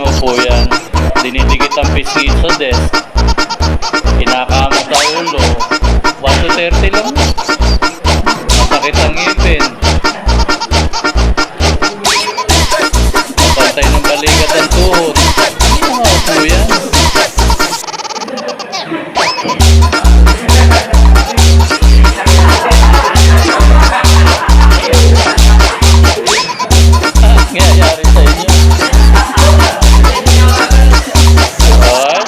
nakaupo yan. Dinidikit ang pisngi sa desk. Kinakamot sa ulo. 1 to 30 lang. Masakit ang ngipin. Mapantay ng balikat ang tuhod. Nakaupo yan. Nangyayari sa inyo. Ay.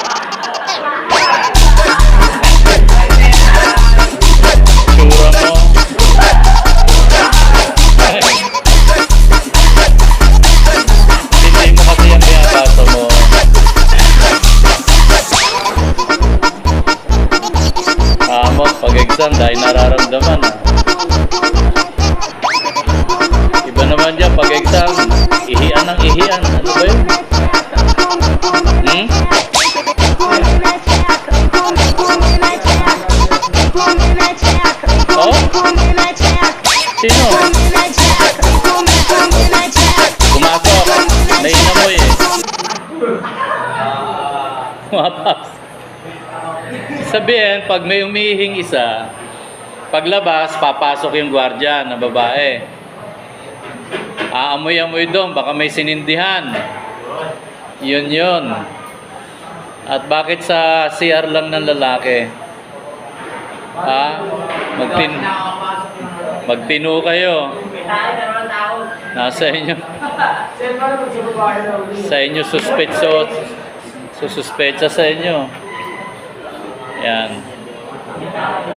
Tsura mo. Hindi mo kasi yung pinapasa mo. Amot pag-exam dahil nararamdaman. Iba naman dyan pag-exam. Ihian ng ihian. Ano ba yun? Oh? Sino? Pumasok. Nainamoy eh. Mapas. Sabihin, pag may umihing isa, paglabas, papasok yung gwardiya na babae. Aamoy-amoy doon, baka may sinindihan. Yun. At bakit sa CR lang ng lalaki? Magtino kayo. Nasa inyo. Sa inyo suspecha sa inyo. Yan.